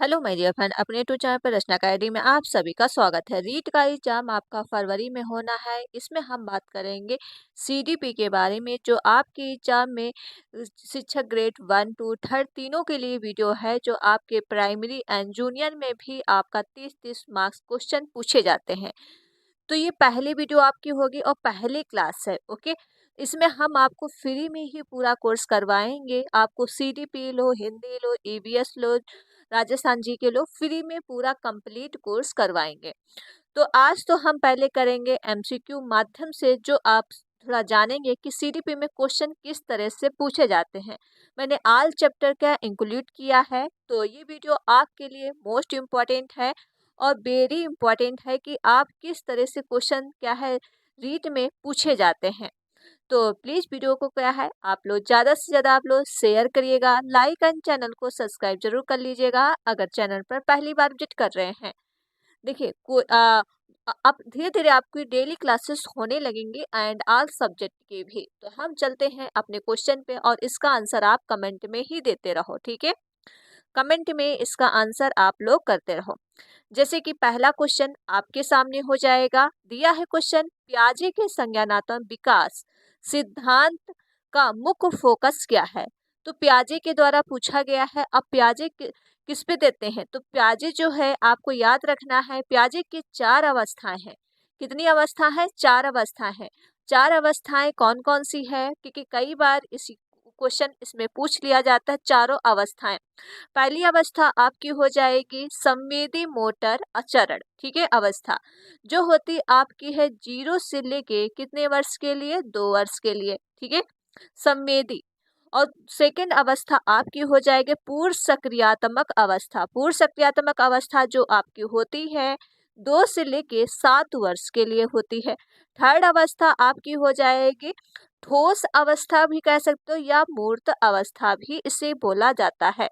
Hello my dear friend, अपने YouTube channel पर रचना academy में आप सभी का स्वागत है। रीट का एग्जाम आपका फरवरी में होना है। इसमें हम बात करेंगे सीडीपी के बारे में, जो आपके एग्जाम में शिक्षक ग्रेड 1 टू थर्ड तीनों के लिए वीडियो है, जो आपके प्राइमरी एंड जूनियर में भी आपका 30-30 मार्क्स क्वेश्चन पूछे जाते हैं। तो ये पहली वीडियो आपकी होगी और पहली क्लास है। ओके, इसमें हम आपको फ्री में ही पूरा कोर्स करवाएंगे। आपको सीडीपी लो, हिंदी लो, ईवीएस लो, राजस्थान जी के लो, फ्री में पूरा कंप्लीट कोर्स करवाएंगे। तो आज तो हम पहले करेंगे एमसीक्यू माध्यम से, जो आप थोड़ा जानेंगे कि सीडीपी में क्वेश्चन किस तरह से पूछे जाते हैं। मैंने ऑल चैप्टर का इंक्लूड किया है, तो ये वीडियो आपके लिए मोस्ट इम्पॉर्टेंट है और वेरी इम्पॉर्टेंट है कि आप किस तरह से क्वेश्चन क्या है रीट में पूछे जाते हैं। तो प्लीज़ वीडियो को क्या है आप लोग ज़्यादा से ज़्यादा आप लोग शेयर करिएगा, लाइक एंड चैनल को सब्सक्राइब जरूर कर लीजिएगा अगर चैनल पर पहली बार विजिट कर रहे हैं। देखिए अब धीरे धीरे आपकी डेली क्लासेस होने लगेंगी एंड ऑल सब्जेक्ट की भी। तो हम चलते हैं अपने क्वेश्चन पे और इसका आंसर आप कमेंट में ही देते रहो, ठीक है। कमेंट में इसका आंसर आप लोग करते रहो। जैसे कि पहला क्वेश्चन आपके सामने हो जाएगा, दिया है क्वेश्चन, पियाजे के संज्ञानात्मक विकास सिद्धांत का मुख्य फोकस क्या है। तो पियाजे के द्वारा पूछा गया है। अब पियाजे किस पे देते हैं, तो पियाजे जो है आपको याद रखना है, पियाजे की 4 अवस्थाएं हैं। कितनी अवस्था है? 4 अवस्था है। 4 अवस्थाएं कौन कौन सी है, क्योंकि कई बार इसी क्वेश्चन इसमें पूछ लिया जाता है। चारों अवस्थाएं, पहली अवस्था आपकी हो जाएगी संवेदी मोटर आचरण, ठीक है। अवस्था जो होती आपकी है 0 से लेके कितने वर्ष के लिए? 2 वर्ष के लिए, ठीक है, संवेदी। और सेकंड अवस्था आपकी हो जाएगी पूर्व सक्रियात्मक अवस्था। पूर्व सक्रियात्मक अवस्था जो आपकी होती है 2 से लेके 7 वर्ष के लिए होती है। थर्ड अवस्था आपकी हो जाएगी ठोस अवस्था भी कह सकते हो, या मूर्त अवस्था भी इसे बोला जाता है।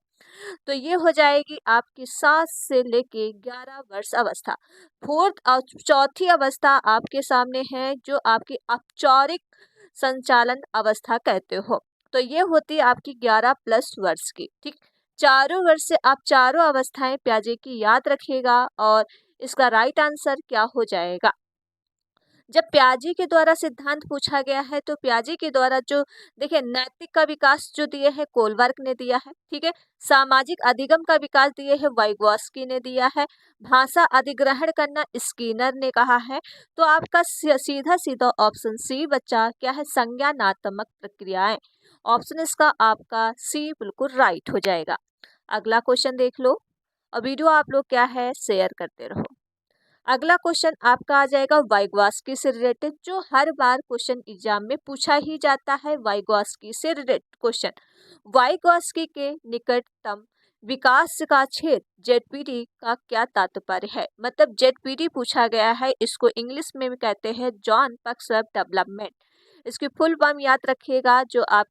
तो ये हो जाएगी आपकी 7 से लेके 11 वर्ष अवस्था। फोर्थ और चौथी अवस्था आपके सामने है, जो आपकी औपचारिक संचालन अवस्था कहते हो। तो ये होती है आपकी 11 प्लस वर्ष की, ठीक। चारों वर्ष से आप चारों अवस्थाएं पियाजे की याद रखिएगा और इसका राइट आंसर क्या हो जाएगा। जब पियाजे के द्वारा सिद्धांत पूछा गया है, तो पियाजे के द्वारा जो देखिए नैतिक का विकास जो दिए है कोलबर्ग ने दिया है, ठीक है। सामाजिक अधिगम का विकास दिए है वाइगॉस्की ने दिया है। भाषा अधिग्रहण करना स्किनर ने कहा है। तो आपका सीधा सीधा ऑप्शन सी बच्चा क्या है, संज्ञानात्मक प्रक्रियाएं। ऑप्शन इसका आपका सी बिल्कुल राइट हो जाएगा। अगला क्वेश्चन देख लो और वीडियो आप लोग क्या है शेयर करते रहो। अगला क्वेश्चन आपका आ जाएगा वाइगॉस्की से रिलेटेड, जो हर बार क्वेश्चन एग्जाम में पूछा ही जाता है। वाइगॉस्की से रिलेटेड क्वेश्चन, वाइगॉस्की के निकटतम विकास का क्षेत्र जेडपीटी का क्या तात्पर्य है। मतलब जेडपीटी पूछा गया है, इसको इंग्लिश में भी कहते हैं जॉन पक्सवेब डेवलपमेंट। इसकी फुल फॉर्म याद रखिएगा, जो आप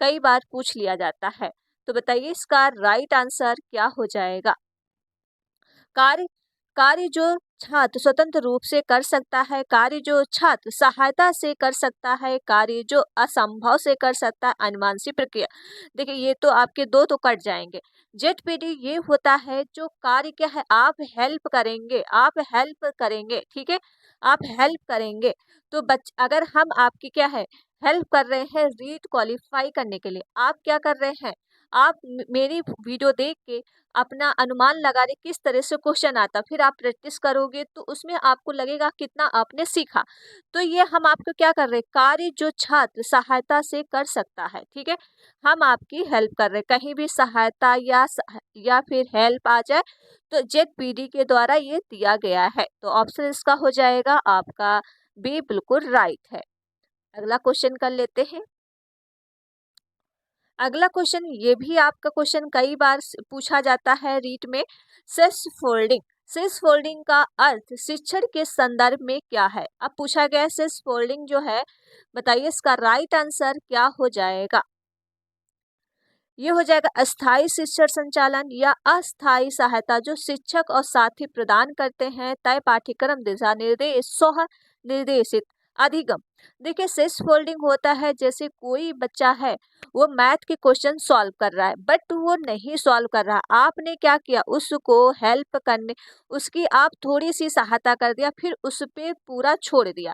कई बार पूछ लिया जाता है। तो बताइए इसका राइट आंसर क्या हो जाएगा। कार्य कार्य जो छात्र स्वतंत्र रूप से कर सकता है, कार्य जो छात्र सहायता से कर सकता है, कार्य जो असंभव से कर सकता है, अनुमानसिक प्रक्रिया। देखिए ये तो आपके दो तो कट जाएंगे। जेडपीडी ये होता है जो कार्य क्या है, आप हेल्प करेंगे, आप हेल्प करेंगे, ठीक है, आप हेल्प करेंगे। तो अगर हम आपकी क्या है हेल्प कर रहे हैं रीट क्वालिफाई करने के लिए, आप क्या कर रहे हैं, आप मेरी वीडियो देख के अपना अनुमान लगा रहे किस तरह से क्वेश्चन आता, फिर आप प्रैक्टिस करोगे तो उसमें आपको लगेगा कितना आपने सीखा। तो ये हम आपको क्या कर रहे हैं, कार्य जो छात्र सहायता से कर सकता है, ठीक है, हम आपकी हेल्प कर रहे हैं। कहीं भी सहायता या फिर हेल्प आ जाए तो जेडपीडी के द्वारा ये दिया गया है। तो ऑप्शन इसका हो जाएगा आपका बी बिल्कुल राइट है। अगला क्वेश्चन कर लेते हैं। अगला क्वेश्चन ये भी आपका क्वेश्चन कई बार पूछा जाता है रीट में। सेस फोल्डिंग, सेस फोल्डिंग का अर्थ शिक्षण के संदर्भ में क्या है। अब पूछा गया सेस फोल्डिंग जो है, बताइए इसका राइट आंसर क्या हो जाएगा। ये हो जाएगा अस्थायी शिक्षण संचालन या अस्थायी सहायता जो शिक्षक और साथी प्रदान करते हैं, तय पाठ्यक्रम दिशा निर्देश सह निर्देशित अधिगम। देखिए सेस फोल्डिंग होता है जैसे कोई बच्चा है वो मैथ के क्वेश्चन सॉल्व कर रहा है बट वो नहीं सॉल्व कर रहा, आपने क्या किया उसको हेल्प करने, उसकी आप थोड़ी सी सहायता कर दिया, फिर उस पे पूरा छोड़ दिया,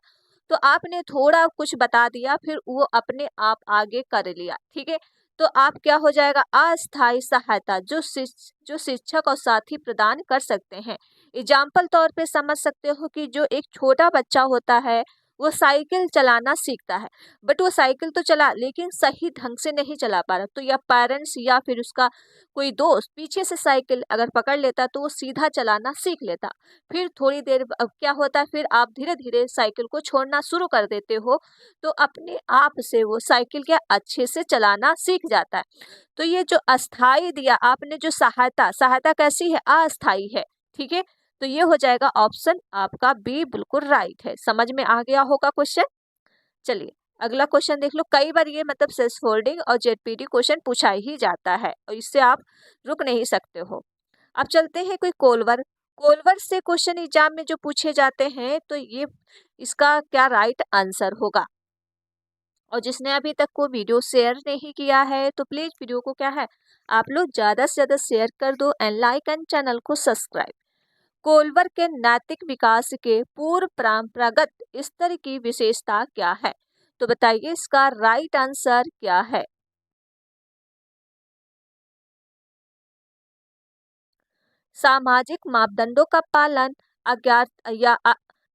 तो आपने थोड़ा कुछ बता दिया फिर वो अपने आप आगे कर लिया, ठीक है। तो आप क्या हो जाएगा, अस्थायी सहायता जो शिक्षक और साथी प्रदान कर सकते हैं। एग्जाम्पल तौर पे समझ सकते हो कि जो एक छोटा बच्चा होता है वो साइकिल चलाना सीखता है बट वो साइकिल तो चला लेकिन सही ढंग से नहीं चला पा रहा, तो या पेरेंट्स या फिर उसका कोई दोस्त पीछे से साइकिल अगर पकड़ लेता तो वो सीधा चलाना सीख लेता। फिर थोड़ी देर अब क्या होता है, फिर आप धीरे धीरे साइकिल को छोड़ना शुरू कर देते हो तो अपने आप से वो साइकिल क्या अच्छे से चलाना सीख जाता है। तो ये जो अस्थाई दिया आपने, जो सहायता, सहायता कैसी है, अस्थाई है, ठीक है। तो ये हो जाएगा ऑप्शन आपका बी बिल्कुल राइट है। समझ में आ गया होगा क्वेश्चन। चलिए अगला क्वेश्चन देख लो। कई बार ये मतलब सेल्स फोल्डिंग और जेडपीटी क्वेश्चन पूछा ही जाता है और इससे आप रुक नहीं सकते हो। अब चलते हैं कोई कोलवर। कोलवर से क्वेश्चन एग्जाम में जो पूछे जाते हैं तो ये इसका क्या राइट आंसर होगा। और जिसने अभी तक को वीडियो शेयर नहीं किया है तो प्लीज वीडियो को क्या है, आप लोग ज्यादा से ज्यादा शेयर कर दो एंड लाइक एंड चैनल को सब्सक्राइब। कोलवर के नैतिक विकास के पूर्व परंपरागत स्तर की विशेषता क्या है, तो बताइए इसका राइट आंसर क्या है। सामाजिक मापदंडों का पालन, अज्ञात या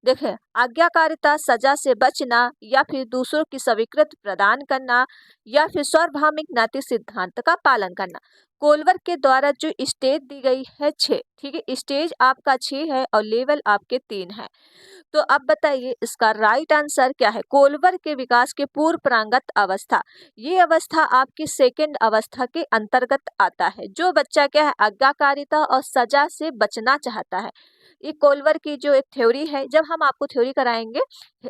देखिए आज्ञाकारिता, सजा से बचना या फिर दूसरों की स्वीकृति प्रदान करना या फिर सार्वभौमिक नैतिक सिद्धांत का पालन करना। कोलवर के द्वारा जो स्टेज दी गई है 6, ठीक है, स्टेज आपका 6 है और लेवल आपके 3 है। तो अब बताइए इसका राइट आंसर क्या है। कोलवर के विकास के पूर्व प्रांगत अवस्था, ये अवस्था आपकी सेकंड अवस्था के अंतर्गत आता है। जो बच्चा क्या है आज्ञाकारिता और सजा से बचना चाहता है। ये कोलवर की जो एक थ्योरी है, जब हम आपको थ्योरी कराएंगे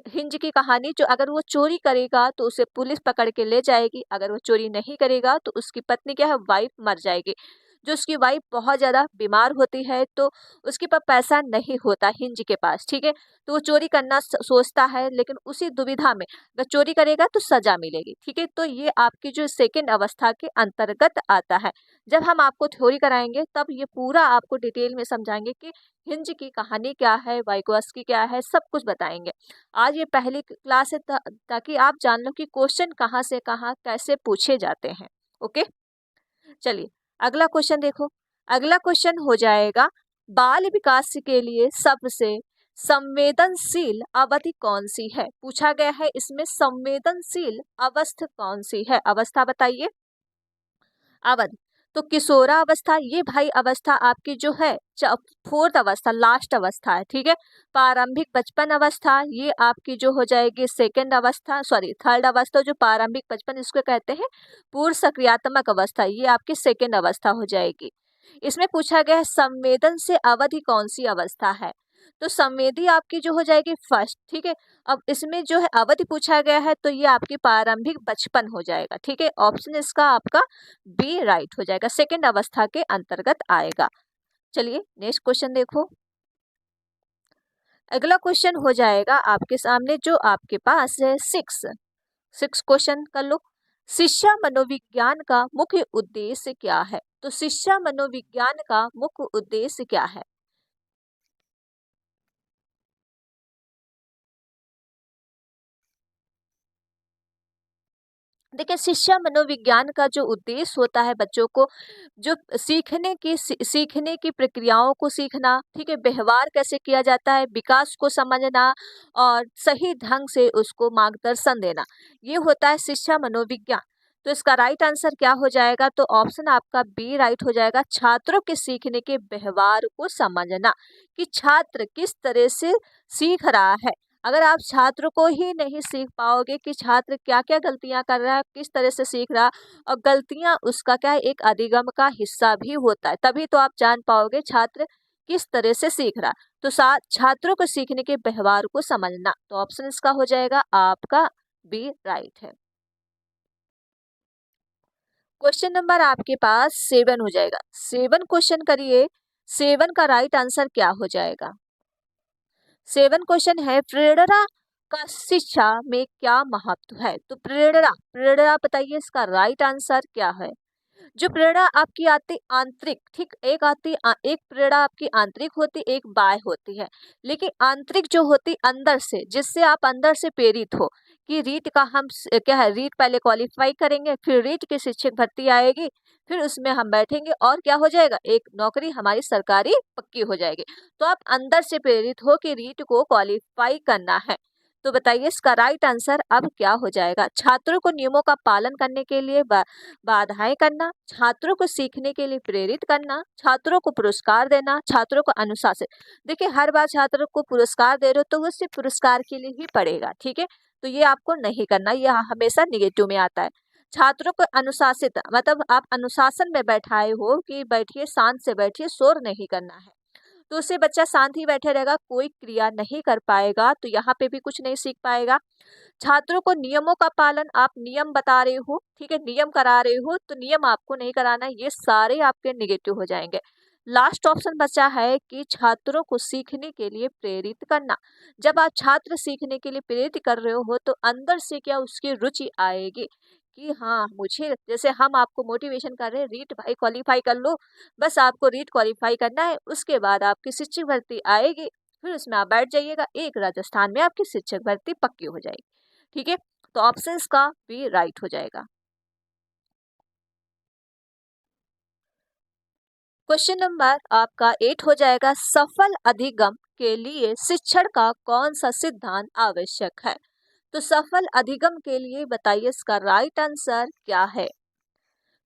हिंज की कहानी, जो अगर वो चोरी करेगा तो उसे पुलिस पकड़ के ले जाएगी, अगर वो चोरी नहीं करेगा तो उसकी पत्नी क्या है वाइफ मर जाएगी। जो उसकी वाइफ बहुत ज्यादा बीमार होती है तो उसके पास पैसा नहीं होता हिंज के पास, ठीक है। तो वो चोरी करना सोचता है लेकिन उसी दुविधा में अगर चोरी करेगा तो सजा मिलेगी, ठीक है। तो ये आपकी जो सेकंड अवस्था के अंतर्गत आता है। जब हम आपको थ्योरी कराएंगे तब ये पूरा आपको डिटेल में समझाएंगे कि हिंज की कहानी क्या है, वाइगोस्की क्या है, सब कुछ बताएंगे। आज ये पहली क्लास है ताकि आप जान लो कि क्वेश्चन कहाँ से कहाँ कैसे पूछे जाते हैं। ओके, चलिए अगला क्वेश्चन देखो। अगला क्वेश्चन हो जाएगा, बाल विकास के लिए सबसे संवेदनशील अवधि कौन सी है, पूछा गया है इसमें संवेदनशील अवस्था कौन सी है, अवस्था बताइए। अवधि, तो किशोरा अवस्था, ये भाई अवस्था आपकी जो है फोर्थ अवस्था, लास्ट अवस्था है, ठीक है। प्रारंभिक बचपन अवस्था ये आपकी जो हो जाएगी सेकंड अवस्था, सॉरी थर्ड अवस्था। जो प्रारंभिक बचपन इसको कहते हैं पूर्व सक्रियात्मक अवस्था, ये आपकी सेकंड अवस्था हो जाएगी। इसमें पूछा गया है संवेदन से अवधि कौन सी अवस्था है, तो संवेदी आपकी जो हो जाएगी फर्स्ट, ठीक है। अब इसमें जो है अवधि पूछा गया है तो ये आपकी प्रारंभिक बचपन हो जाएगा, ठीक है। ऑप्शन इसका आपका बी राइट हो जाएगा, सेकंड अवस्था के अंतर्गत आएगा। चलिए नेक्स्ट क्वेश्चन देखो। अगला क्वेश्चन हो जाएगा आपके सामने जो आपके पास है सिक्स सिक्स क्वेश्चन कर लो। शिक्षा मनोविज्ञान का मुख्य उद्देश्य क्या है, तो शिक्षा मनोविज्ञान का मुख्य उद्देश्य क्या है। देखिए शिक्षा मनोविज्ञान का जो उद्देश्य होता है बच्चों को जो सीखने की प्रक्रियाओं को सीखना, ठीक है, व्यवहार कैसे किया जाता है, विकास को समझना और सही ढंग से उसको मार्गदर्शन देना, ये होता है शिक्षा मनोविज्ञान। तो इसका राइट आंसर क्या हो जाएगा, तो ऑप्शन आपका बी राइट हो जाएगा, छात्रों के सीखने के व्यवहार को समझना कि छात्र किस तरह से सीख रहा है। अगर आप छात्र को ही नहीं सीख पाओगे कि छात्र क्या क्या गलतियां कर रहा है, किस तरह से सीख रहा, और गलतियां उसका क्या है एक अधिगम का हिस्सा भी होता है, तभी तो आप जान पाओगे छात्र किस तरह से सीख रहा। तो साथ छात्रों को सीखने के व्यवहार को समझना, तो ऑप्शन इसका हो जाएगा आपका बी राइट है। क्वेश्चन नंबर आपके पास 7 हो जाएगा। 7 क्वेश्चन करिए, 7 का राइट आंसर क्या हो जाएगा। 7 क्वेश्चन है, प्रेरणा का शिक्षा में क्या महत्व है? तो प्रेरणा, प्रेरणा बताइए इसका राइट आंसर क्या है? जो प्रेरणा आपकी आती आंतरिक, ठीक, एक आती एक प्रेरणा आपकी आंतरिक होती, एक बाह्य होती है। लेकिन आंतरिक जो होती अंदर से, जिससे आप अंदर से प्रेरित हो कि रीट का हम क्या है, रीट पहले क्वालिफाई करेंगे, फिर रीट की शिक्षक भर्ती आएगी, फिर उसमें हम बैठेंगे और क्या हो जाएगा, एक नौकरी हमारी सरकारी पक्की हो जाएगी। तो आप अंदर से प्रेरित हो कि रीट को क्वालिफाई करना है। तो बताइए इसका राइट आंसर अब क्या हो जाएगा? छात्रों को नियमों का पालन करने के लिए बाधाएं करना, छात्रों को सीखने के लिए प्रेरित करना, छात्रों को पुरस्कार देना, छात्रों को अनुशासित। देखिए हर बार छात्रों को पुरस्कार दे रहे हो तो वो सिर्फ पुरस्कार के लिए ही पड़ेगा, ठीक है, तो ये आपको नहीं करना, ये हमेशा निगेटिव में आता है। छात्रों को अनुशासित मतलब आप अनुशासन में बैठाए हो कि बैठिए, शांत से बैठिए, शोर नहीं करना है, तो उससे बच्चा शांत ही बैठे रहेगा, कोई क्रिया नहीं कर पाएगा, तो यहाँ पे भी कुछ नहीं सीख पाएगा। छात्रों को नियमों का पालन, आप नियम बता रहे हो, ठीक है, नियम करा रहे हो, तो नियम आपको नहीं कराना है, ये सारे आपके निगेटिव हो जाएंगे। लास्ट ऑप्शन बचा है कि छात्रों को सीखने के लिए प्रेरित करना। जब आप छात्र सीखने के लिए प्रेरित कर रहे हो तो अंदर से क्या उसकी रुचि आएगी कि हाँ मुझे, जैसे हम आपको मोटिवेशन कर रहे हैं, रीट भाई क्वालिफाई कर लो, बस आपको रीट क्वालिफाई करना है, उसके बाद आपकी शिक्षक भर्ती आएगी, फिर उसमें आप बैठ जाइएगा, एक राजस्थान में आपकी शिक्षक भर्ती पक्की हो जाएगी, ठीक है, तो ऑप्शन का भी राइट हो जाएगा। क्वेश्चन नंबर आपका 8 हो जाएगा, सफल अधिगम के लिए शिक्षण का कौन सा सिद्धांत आवश्यक है? तो सफल अधिगम के लिए बताइए इसका राइट आंसर क्या है?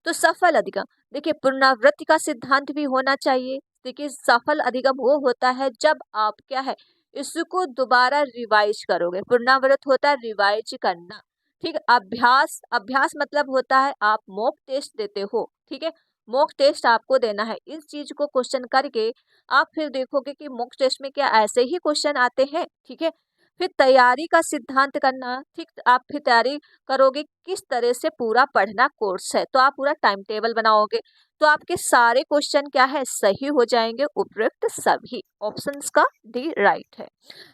तो सफल अधिगम, देखिए पुनरावृत्ति का सिद्धांत भी होना चाहिए। देखिए सफल अधिगम वो होता है जब आप क्या है, इसको दोबारा रिवाइज करोगे, पुनरावृत्त होता है रिवाइज करना, ठीक है। अभ्यास, अभ्यास मतलब होता है आप मॉक टेस्ट देते हो, ठीक है, मॉक टेस्ट आपको देना है, इस चीज को क्वेश्चन करके आप फिर देखोगे कि मॉक टेस्ट में क्या ऐसे ही क्वेश्चन आते हैं, ठीक है। फिर तैयारी का सिद्धांत करना, ठीक, आप फिर तैयारी करोगे किस तरह से पूरा पढ़ना कोर्स है, तो आप पूरा टाइम टेबल बनाओगे, तो आपके सारे क्वेश्चन क्या है, सही हो जाएंगे, उपयुक्त सभी ऑप्शंस का डी राइट है।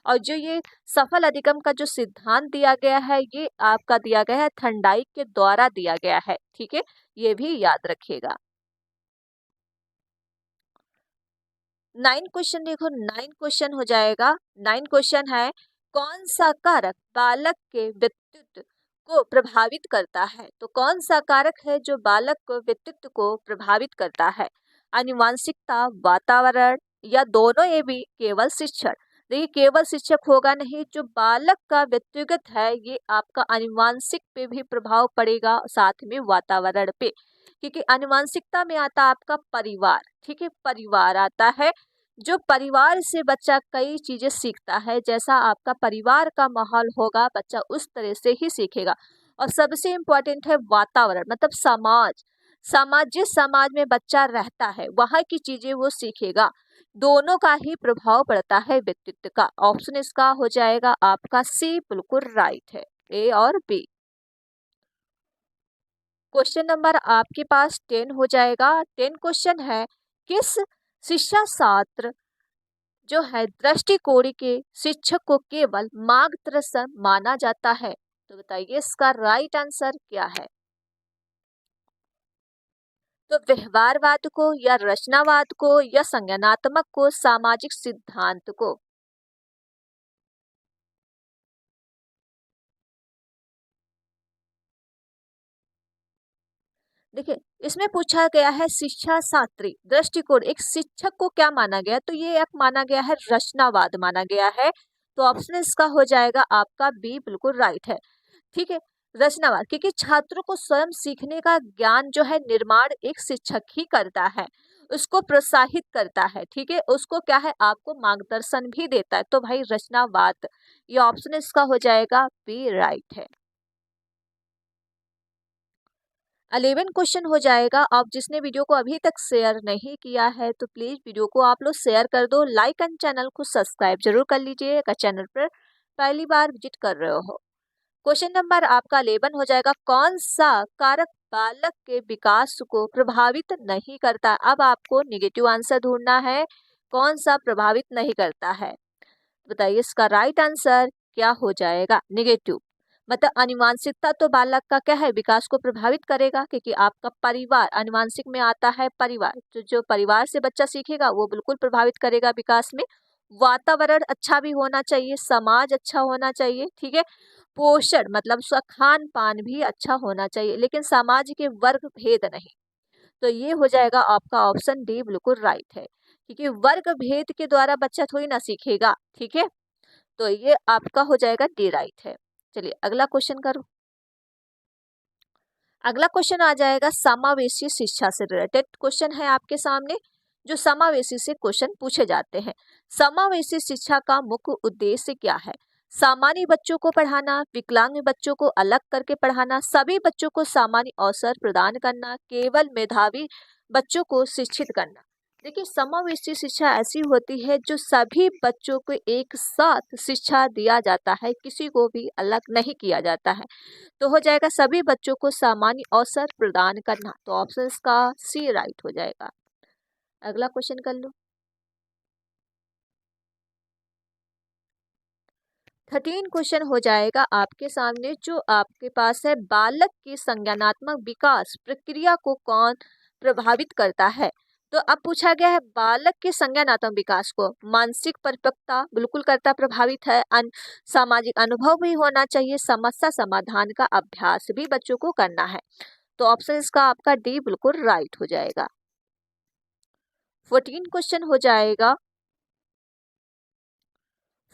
और जो ये सफल अधिगम का जो सिद्धांत दिया गया है, ये आपका दिया गया है थर्नडाइक के द्वारा दिया गया है, ठीक है, ये भी याद रखिएगा। 9 क्वेश्चन देखो, 9 क्वेश्चन हो जाएगा। 9 क्वेश्चन है, कौन सा कारक बालक के व्यक्तित्व को प्रभावित करता है? तो कौन सा कारक है जो बालक को व्यक्तित्व को प्रभावित करता है? आनुवंशिकता, वातावरण, या दोनों, ये भी केवल शिक्षण। देखिए केवल शिक्षक होगा नहीं, जो बालक का व्यक्तिगत है ये आपका आनुवंशिक पे भी प्रभाव पड़ेगा, साथ में वातावरण पे, क्योंकि आनुवंशिकता में आता आपका परिवार, ठीक है, परिवार आता है, जो परिवार से बच्चा कई चीजें सीखता है, जैसा आपका परिवार का माहौल होगा बच्चा उस तरह से ही सीखेगा। और सबसे इम्पोर्टेंट है वातावरण, मतलब समाज, समाज, जिस समाज में बच्चा रहता है वहाँ की चीजें वो सीखेगा, दोनों का ही प्रभाव पड़ता है व्यक्तित्व का। ऑप्शन इसका हो जाएगा आपका सी, बिल्कुल राइट है, ए और बी। क्वेश्चन नंबर आपके पास 10 हो जाएगा। 10 क्वेश्चन है, किस शिक्षा शास्त्र जो है दृष्टिकोण के शिक्षक को केवल मार्गदर्शन माना जाता है? तो बताइए इसका राइट आंसर क्या है? तो व्यवहारवाद को, या रचनावाद को, या संज्ञानात्मक को, सामाजिक सिद्धांत को? देखिए इसमें पूछा गया है शिक्षा शास्त्री दृष्टिकोण, एक शिक्षक को क्या माना गया, तो ये एक माना गया है रचनावाद माना गया है, तो ऑप्शन इसका हो जाएगा आपका बी, बिल्कुल राइट है, ठीक है, रचनावाद, क्योंकि छात्रों को स्वयं सीखने का ज्ञान जो है निर्माण एक शिक्षक ही करता है, उसको प्रोत्साहित करता है, ठीक है, उसको क्या है आपको मार्गदर्शन भी देता है, तो भाई रचनावाद, ये ऑप्शन इसका हो जाएगा बी, राइट है। 11 क्वेश्चन हो जाएगा। आप जिसने वीडियो को अभी तक शेयर नहीं किया है तो प्लीज वीडियो को आप लोग शेयर कर दो, लाइक एंड चैनल को सब्सक्राइब जरूर कर लीजिए अगर चैनल पर पहली बार विजिट कर रहे हो। क्वेश्चन नंबर आपका 11 हो जाएगा, कौन सा कारक बालक के विकास को प्रभावित नहीं करता? अब आपको निगेटिव आंसर ढूंढना है, कौन सा प्रभावित नहीं करता है, बताइए इसका राइट आंसर क्या हो जाएगा? नेगेटिव। मतलब आनुवांशिकता तो बालक का क्या है, विकास को प्रभावित करेगा, क्योंकि आपका परिवार आनुवांशिक में आता है परिवार, तो जो परिवार से बच्चा सीखेगा वो बिल्कुल प्रभावित करेगा विकास में। वातावरण अच्छा भी होना चाहिए, समाज अच्छा होना चाहिए, ठीक है। पोषण मतलब उसका खान पान भी अच्छा होना चाहिए, लेकिन समाज के वर्ग भेद नहीं। तो ये हो जाएगा आपका ऑप्शन डी बिल्कुल राइट है, क्योंकि वर्ग भेद के द्वारा बच्चा थोड़ी ना सीखेगा, ठीक है। तो ये आपका हो जाएगा डी राइट है। चलिए अगला क्वेश्चन करो। अगला क्वेश्चन आ जाएगा समावेशी शिक्षा से रिलेटेड क्वेश्चन है आपके सामने, जो समावेशी से क्वेश्चन पूछे जाते हैं। समावेशी शिक्षा का मुख्य उद्देश्य क्या है? सामान्य बच्चों को पढ़ाना, विकलांग बच्चों को अलग करके पढ़ाना, सभी बच्चों को सामान्य अवसर प्रदान करना, केवल मेधावी बच्चों को शिक्षित करना। देखिए, समावेशी शिक्षा ऐसी होती है जो सभी बच्चों को एक साथ शिक्षा दिया जाता है, किसी को भी अलग नहीं किया जाता है। तो हो जाएगा सभी बच्चों को सामान्य अवसर प्रदान करना, तो ऑप्शन का सी राइट हो जाएगा। अगला क्वेश्चन कर लो। 13 क्वेश्चन हो जाएगा आपके सामने, जो आपके पास है बालक की संज्ञानात्मक विकास प्रक्रिया को कौन प्रभावित करता है? तो अब पूछा गया है बालक के संज्ञानात्मक विकास को मानसिक परिपक्वता बिल्कुल करता प्रभावित है, सामाजिक अनुभव भी होना चाहिए, समस्या समाधान का अभ्यास भी बच्चों को करना है। तो ऑप्शन इसका आपका डी बिल्कुल राइट हो जाएगा। 14 क्वेश्चन हो जाएगा।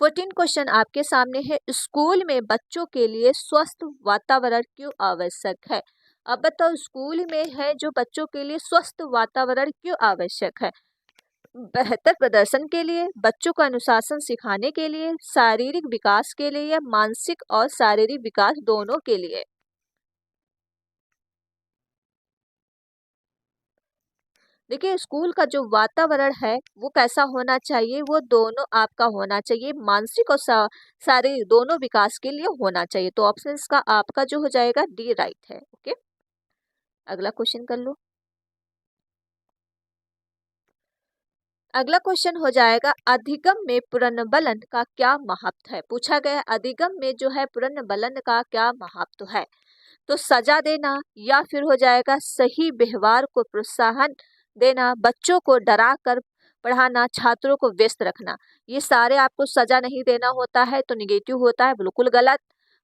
14 क्वेश्चन आपके सामने है, स्कूल में बच्चों के लिए स्वस्थ वातावरण क्यों आवश्यक है? अब बताओ, स्कूल में है जो बच्चों के लिए स्वस्थ वातावरण क्यों आवश्यक है? बेहतर प्रदर्शन के लिए, बच्चों को अनुशासन सिखाने के लिए, शारीरिक विकास के लिए, या मानसिक और शारीरिक विकास दोनों के लिए? देखिए, स्कूल का जो वातावरण है वो कैसा होना चाहिए, वो दोनों आपका होना चाहिए, मानसिक और शारीरिक दोनों विकास के लिए होना चाहिए। तो ऑप्शन का आपका जो हो जाएगा डी राइट है। ओके, अगला क्वेश्चन कर लो। अगला क्वेश्चन हो जाएगा, अधिगम में पुनर्बलन का क्या महत्व है? पूछा गया है अधिगम में जो है पुनर्बलन का क्या महत्व है? तो सजा देना, या फिर हो जाएगा सही व्यवहार को प्रोत्साहन देना, बच्चों को डरा कर पढ़ाना, छात्रों को व्यस्त रखना। ये सारे आपको सजा नहीं देना होता है तो निगेटिव होता है, बिल्कुल गलत।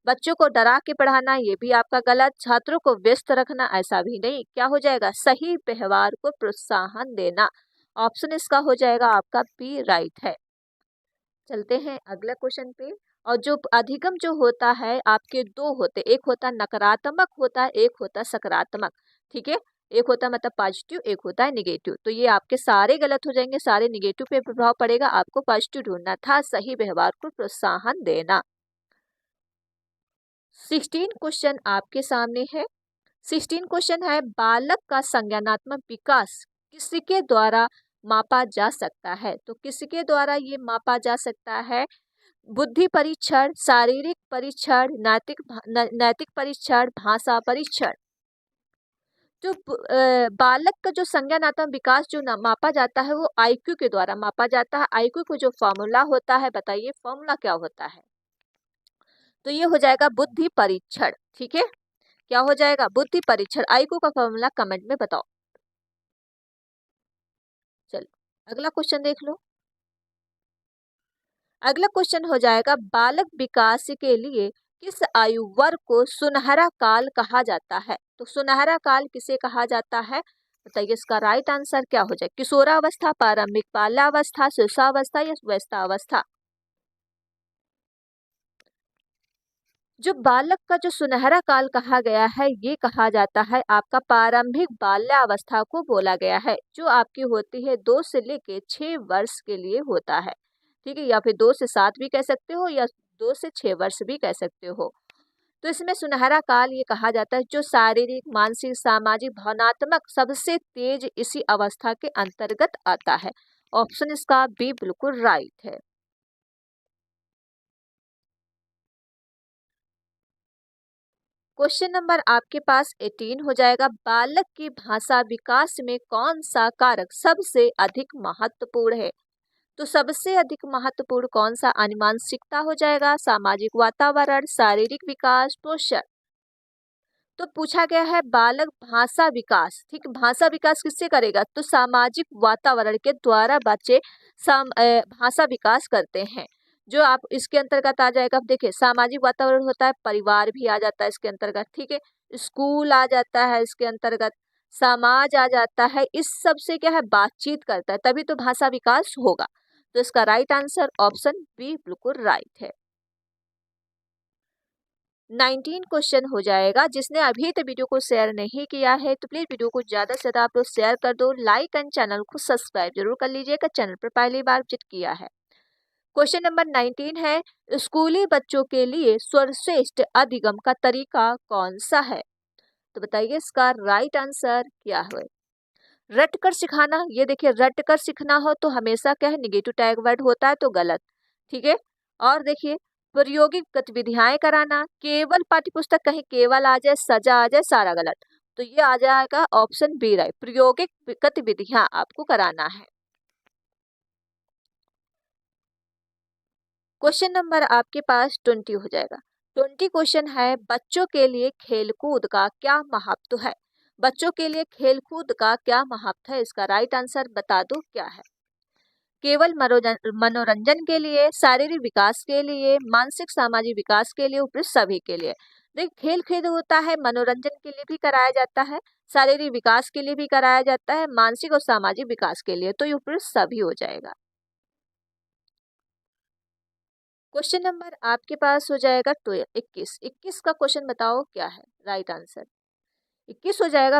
बच्चों को डरा के पढ़ाना, ये भी आपका गलत। छात्रों को व्यस्त रखना, ऐसा भी नहीं। क्या हो जाएगा? सही व्यवहार को प्रोत्साहन देना। ऑप्शन इसका हो जाएगा आपका बी राइट है। चलते हैं अगला क्वेश्चन पे। और जो अधिगम जो होता है आपके दो होते, एक होता है नकारात्मक होता है, एक होता है सकारात्मक, ठीक है। एक होता है मतलब पॉजिटिव, एक होता है निगेटिव। तो ये आपके सारे गलत हो जाएंगे, सारे निगेटिव पे प्रभाव पड़ेगा। आपको पॉजिटिव ढूंढना था, सही व्यवहार को प्रोत्साहन देना। 16 क्वेश्चन आपके सामने है। 16 क्वेश्चन है, बालक का संज्ञानात्मक विकास किसके द्वारा मापा जा सकता है? तो किसके द्वारा ये मापा जा सकता है? बुद्धि परीक्षण, शारीरिक परीक्षण, नैतिक परीक्षण, भाषा परीक्षण। जो बालक का जो संज्ञानात्मक विकास जो मापा जाता है वो आईक्यू के द्वारा मापा जाता है। आईक्यू को जो फॉर्मूला होता है, बताइए फॉर्मूला क्या होता है? तो ये हो जाएगा बुद्धि परीक्षण, ठीक है। क्या हो जाएगा? बुद्धि परीक्षण। आईक्यू का फॉर्मूला कमेंट में बताओ। चलो अगला क्वेश्चन देख लो। अगला क्वेश्चन हो जाएगा, बालक विकास के लिए किस आयु वर्ग को सुनहरा काल कहा जाता है? तो सुनहरा काल किसे कहा जाता है? बताइए इसका राइट आंसर क्या हो जाए? किशोरावस्था, प्रारंभिक बाल्यावस्था, शिशुअवस्था, या व्यस्तावस्था? जो बालक का जो सुनहरा काल कहा गया है, ये कहा जाता है आपका प्रारंभिक बाल्यावस्था को बोला गया है, जो आपकी होती है 2 से लेके 6 वर्ष के लिए होता है, ठीक है। या फिर 2 से 7 भी कह सकते हो, या 2 से 6 वर्ष भी कह सकते हो। तो इसमें सुनहरा काल ये कहा जाता है जो शारीरिक, मानसिक, सामाजिक, भावनात्मक सबसे तेज इसी अवस्था के अंतर्गत आता है। ऑप्शन इसका बी बिल्कुल राइट है। क्वेश्चन नंबर आपके पास 18 हो जाएगा, बालक की भाषा विकास में कौन सा कारक सबसे अधिक महत्वपूर्ण है? तो सबसे अधिक महत्वपूर्ण कौन सा आनुवंशिकता हो जाएगा? सामाजिक वातावरण, शारीरिक विकास, पोषण। तो पूछा गया है बालक भाषा विकास, ठीक, भाषा विकास किससे करेगा? तो सामाजिक वातावरण के द्वारा बच्चे भाषा विकास करते हैं। जो आप इसके अंतर्गत आ जाएगा, देखिए सामाजिक वातावरण होता है, परिवार भी आ जाता है इसके अंतर्गत, ठीक है, स्कूल आ जाता है इसके अंतर्गत, समाज आ जाता है, इस सब से क्या है बातचीत करता है, तभी तो भाषा विकास होगा। तो इसका राइट आंसर ऑप्शन बी बिल्कुल राइट है। 19 क्वेश्चन हो जाएगा। जिसने अभी तक वीडियो को शेयर नहीं किया है तो प्लीज वीडियो को ज्यादा से ज्यादा आप लोग शेयर कर दो, लाइक एंड चैनल को सब्सक्राइब जरूर कर लीजिएगा, चैनल पर पहली बार विजिट किया है। क्वेश्चन नंबर 19 है, स्कूली बच्चों के लिए सर्वश्रेष्ठ अधिगम का तरीका कौन सा है? तो बताइए इसका राइट आंसर क्या है? रट कर सिखाना, ये देखिए रट कर सीखना हो तो हमेशा क्या है निगेटिव टैग वर्ड होता है, तो गलत, ठीक है। और देखिए प्रायोगिक गतिविधियां कराना, केवल पाठ्यपुस्तक, कहीं केवल आ जाए, सजा आ जाए, सारा गलत, तो ये आ जाएगा ऑप्शन बी राइट, प्रायोगिक गतिविधियां आपको कराना है। क्वेश्चन नंबर आपके पास 20 हो जाएगा। 20 क्वेश्चन है, बच्चों के लिए खेलकूद का क्या महत्व है? बच्चों के लिए खेलकूद का क्या महत्व है? इसका राइट आंसर बता दो क्या है? केवल मनोरंजन के लिए, शारीरिक विकास के लिए, मानसिक सामाजिक विकास के लिए, उपयुक्त सभी के लिए। देख खेल खेल होता है, मनोरंजन के लिए भी कराया जाता है, शारीरिक विकास के लिए भी कराया जाता है, मानसिक और सामाजिक विकास के लिए, तो ये उपयुक्त सभी हो जाएगा। क्वेश्चन नंबर आपके पास हो जाएगा 21। 21 का क्वेश्चन बताओ क्या है राइट आंसर? 21 हो जाएगा,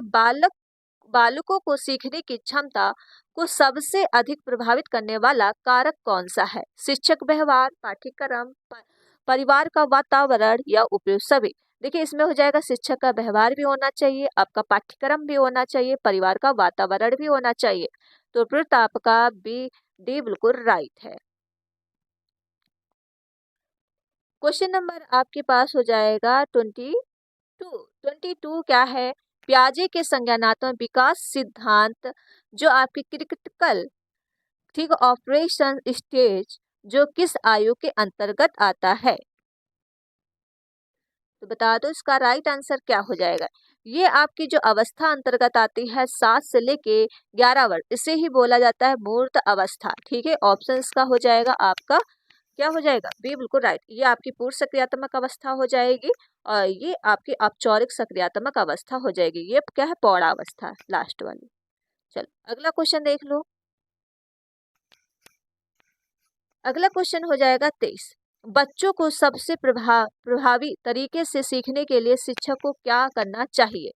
बालकों को सीखने की क्षमता को सबसे अधिक प्रभावित करने वाला कारक कौन सा है? शिक्षक व्यवहार, पाठ्यक्रम, परिवार का वातावरण या उपयुक्त सभी। देखिए इसमें हो जाएगा शिक्षक का व्यवहार भी होना चाहिए, आपका पाठ्यक्रम भी होना चाहिए, परिवार का वातावरण भी होना चाहिए, तो उपयुक्त आपका बी डी बिल्कुल राइट है। क्वेश्चन नंबर आपके पास हो जाएगा 22। 22 क्या है? प्याजे के संज्ञानात्मक विकास सिद्धांत जो आपके क्रिटिकल, ठीक, ऑपरेशन स्टेज जो किस आयु के अंतर्गत आता है? तो बता दो इसका राइट आंसर क्या हो जाएगा? ये आपकी जो अवस्था अंतर्गत आती है 7 से लेके 11 वर्ष, इसे ही बोला जाता है मूर्त अवस्था, ठीक है। ऑप्शन का हो जाएगा आपका क्या हो जाएगा? बी बिल्कुल राइट, ये आपकी पूर्व सक्रियात्मक अवस्था हो जाएगी और ये आपकी औपचारिक सक्रियात्मक अवस्था हो जाएगी, ये क्या है पौड़ावस्था लास्ट वाली। चलो अगला क्वेश्चन देख लो। अगला क्वेश्चन हो जाएगा 23। बच्चों को सबसे प्रभावी तरीके से सीखने के लिए शिक्षक को क्या करना चाहिए?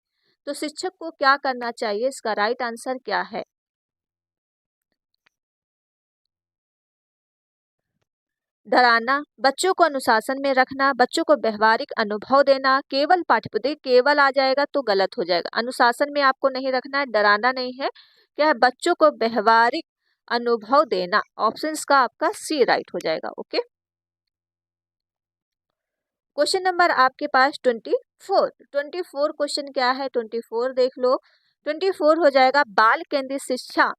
तो शिक्षक को क्या करना चाहिए, इसका राइट आंसर क्या है? डराना, बच्चों को अनुशासन में रखना, बच्चों को व्यवहारिक अनुभव देना, केवल पाठ्यपुस्तक, केवल आ जाएगा तो गलत हो जाएगा, अनुशासन में आपको नहीं रखना है, डराना नहीं है, क्या है बच्चों को व्यवहारिक अनुभव देना, ऑप्शंस का आपका सी राइट हो जाएगा। ओके, क्वेश्चन नंबर आपके पास 24। 24 क्वेश्चन क्या है? 24 देख लो। 24 हो जाएगा, बाल केंद्रित शिक्षा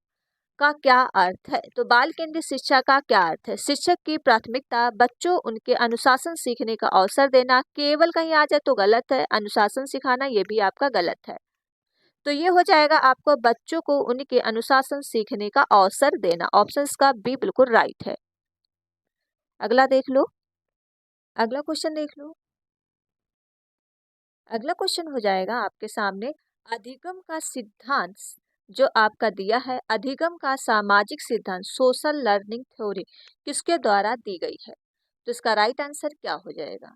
का क्या अर्थ है? तो बाल केंद्रित शिक्षा का क्या अर्थ है? शिक्षक की प्राथमिकता बच्चों उनके अनुशासन सीखने का अवसर देना, केवल कहीं आ जाए तो गलत है, अनुशासन सिखाना ये भी आपका गलत है, तो ये हो जाएगा आपको बच्चों को उनके अनुशासन सीखने का अवसर देना, ऑप्शंस का बी बिल्कुल राइट है। अगला देख लो, अगला क्वेश्चन देख लो। अगला क्वेश्चन हो जाएगा आपके सामने, अधिगम का सिद्धांत जो आपका दिया है, अधिगम का सामाजिक सिद्धांत सोशल लर्निंग थ्योरी किसके द्वारा दी गई है? तो इसका राइट आंसर क्या हो जाएगा?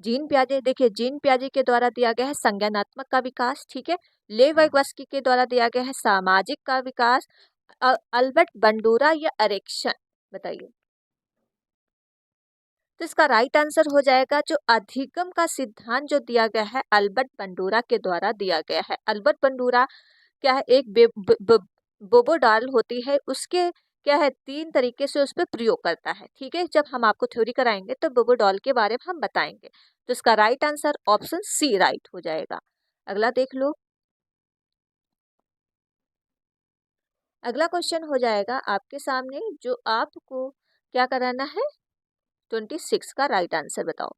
जीन पियाजे, देखिए जीन पियाजे के द्वारा दिया गया है संज्ञानात्मक का विकास, ठीक है। ले वाइगोत्स्की के द्वारा दिया गया है सामाजिक का विकास, अल्बर्ट बंडूरा या एरिक्सन, बताइए। तो इसका राइट आंसर हो जाएगा जो अधिगम का सिद्धांत जो दिया गया है अल्बर्ट बंडूरा के द्वारा दिया गया है। अल्बर्ट बंडूरा क्या है, एक बोबोडाल होती है, उसके क्या है 3 तरीके से उस पर प्रयोग करता है, ठीक है। जब हम आपको थ्योरी कराएंगे तो बोबोडॉल के बारे में हम बताएंगे, तो इसका right answer option C right हो जाएगा। अगला देख लो, अगला क्वेश्चन हो जाएगा आपके सामने, जो आपको क्या कराना है, 26 का राइट आंसर बताओ।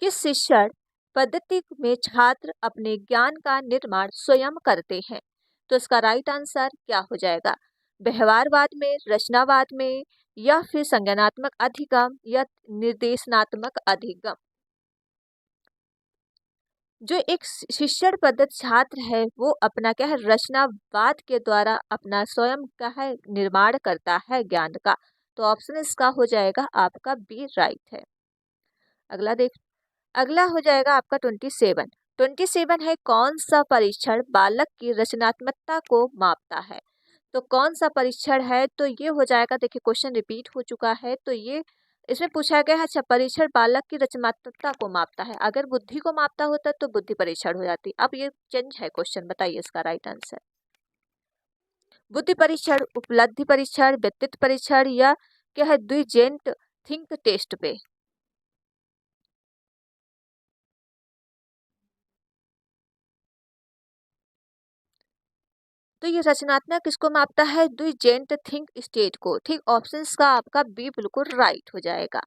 किस शिक्षण पद्धति में छात्र अपने ज्ञान का निर्माण स्वयं करते हैं? तो इसका राइट आंसर क्या हो जाएगा? व्यवहारवाद में, रचनावाद में, या फिर संज्ञानात्मक अधिगम या निर्देशनात्मक अधिगम? जो एक शिक्षण पद्धति छात्र है वो अपना क्या है, रचनावाद के द्वारा अपना स्वयं का है निर्माण करता है ज्ञान का। तो ऑप्शन इसका हो जाएगा आपका बी राइट है। अगला देख, अगला हो जाएगा आपका 27। 27 है, कौन सा परीक्षण बालक की रचनात्मकता को मापता है? तो कौन सा परीक्षण है, तो ये हो जाएगा, देखिए क्वेश्चन रिपीट हो चुका है, तो ये इसमें पूछा गया है, अच्छा परीक्षण बालक की रचनात्मकता को मापता है। अगर बुद्धि को मापता होता तो बुद्धि परीक्षण हो जाती। अब ये चेंज है क्वेश्चन, बताइए इसका राइट आंसर। बुद्धि परीक्षण, उपलब्धि परीक्षण, व्यक्तित्व परीक्षण, या क्या है द्विजेंट थिंक टेस्ट पे? तो ये रचनात्मक किसको मापता है? द्विजेंट थिंक स्टेट को। ठीक, ऑप्शन का आपका बी बिल्कुल राइट हो जाएगा।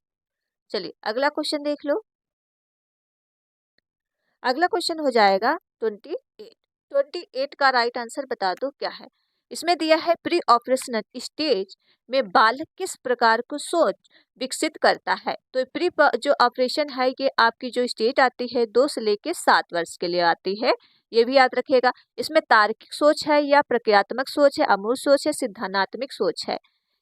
चलिए अगला क्वेश्चन देख लो। अगला क्वेश्चन हो जाएगा 28। 28 का राइट आंसर बता दो क्या है। इसमें दिया है प्री ऑपरेशनल स्टेज में बालक किस प्रकार को सोच विकसित करता है? तो प्री जो ऑपरेशन है ये आपकी जो स्टेज आती है 2 से लेके 7 वर्ष के लिए आती है, ये भी याद रखिएगा। इसमें तार्किक सोच है या प्रक्रियात्मक सोच है, अमूर्त सोच है, सिद्धांतात्मक सोच है?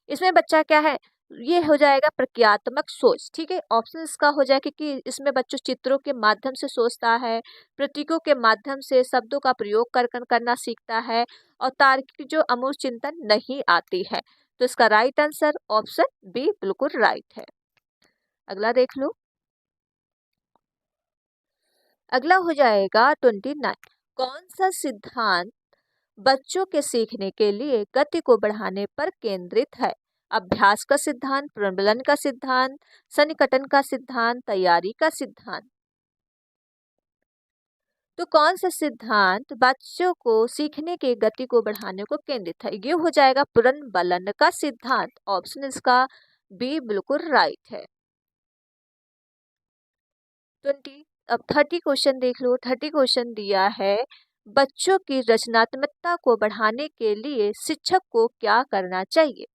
इसमें बच्चा क्या है, ये हो जाएगा प्रक्रियात्मक सोच। ठीक है, ऑप्शन इसका हो जाएगा कि इसमें बच्चों चित्रों के माध्यम से सोचता है, प्रतीकों के माध्यम से शब्दों का प्रयोग करना सीखता है, और तार्किक जो अमूर्त चिंतन नहीं आती है। तो इसका राइट आंसर ऑप्शन बी बिल्कुल राइट है। अगला देख लो। अगला हो जाएगा 29। कौन सा सिद्धांत बच्चों के सीखने के लिए गति को बढ़ाने पर केंद्रित है? अभ्यास का सिद्धांत, प्रबलन का सिद्धांत, सन्निकटन का सिद्धांत, तैयारी का सिद्धांत? तो कौन सा सिद्धांत बच्चों को सीखने की गति को बढ़ाने को केंद्रित है? ये हो जाएगा प्रबलन का सिद्धांत। ऑप्शन इसका बी बिल्कुल राइट है। 20, अब 30 क्वेश्चन देख लो। 30 क्वेश्चन दिया है, बच्चों की रचनात्मकता को बढ़ाने के लिए शिक्षक को क्या करना चाहिए?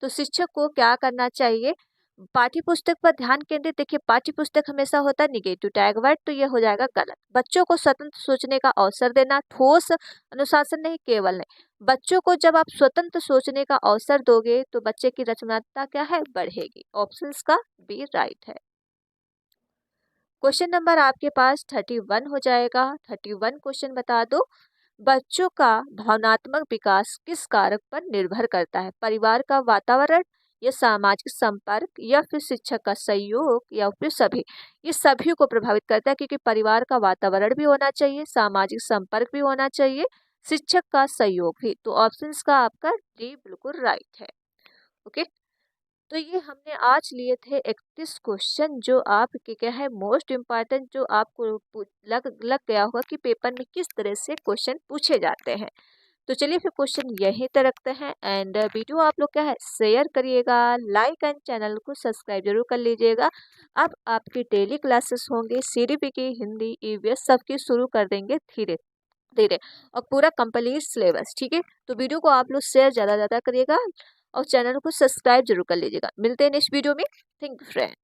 तो शिक्षक को क्या करना चाहिए? पाठ्य पुस्तक पर ध्यान केंद्रित, देखिए पाठ्य पुस्तक हमेशा होता है निगेटिव टैग वर्ड, तो ये हो जाएगा गलत। बच्चों को स्वतंत्र सोचने का अवसर देना, ठोस अनुशासन नहीं, केवल नहीं। बच्चों को जब आप स्वतंत्र सोचने का अवसर दोगे तो बच्चे की रचनात्मकता क्या है, बढ़ेगी। ऑप्शन का बी राइट है। क्वेश्चन नंबर आपके पास 31 हो जाएगा। 31 क्वेश्चन बता दो, बच्चों का भावनात्मक विकास किस कारक पर निर्भर करता है? परिवार का वातावरण, या सामाजिक संपर्क, या फिर शिक्षक का सहयोग, या फिर सभी? ये सभी को प्रभावित करता है, क्योंकि परिवार का वातावरण भी होना चाहिए, सामाजिक संपर्क भी होना चाहिए, शिक्षक का सहयोग भी। तो ऑप्शन का आपका डी बिल्कुल राइट है। ओके, तो ये हमने आज लिए थे 31 क्वेश्चन, जो आपके क्या है मोस्ट इम्पॉर्टेंट, जो आपको लग गया होगा कि पेपर में किस तरह से क्वेश्चन पूछे जाते हैं। तो चलिए फिर क्वेश्चन यहीं तक रखते हैं, एंड वीडियो आप लोग क्या है शेयर करिएगा, लाइक एंड चैनल को सब्सक्राइब जरूर कर लीजिएगा। अब आपकी डेली क्लासेस होंगे, सीडीपी की हिंदी ईवीएस सबकी शुरू कर देंगे धीरे धीरे, और पूरा कंप्लीट सिलेबस। ठीक है, तो वीडियो को आप लोग शेयर ज़्यादा करिएगा, और चैनल को सब्सक्राइब जरूर कर लीजिएगा। मिलते हैं नेक्स्ट वीडियो में। Thank you friend.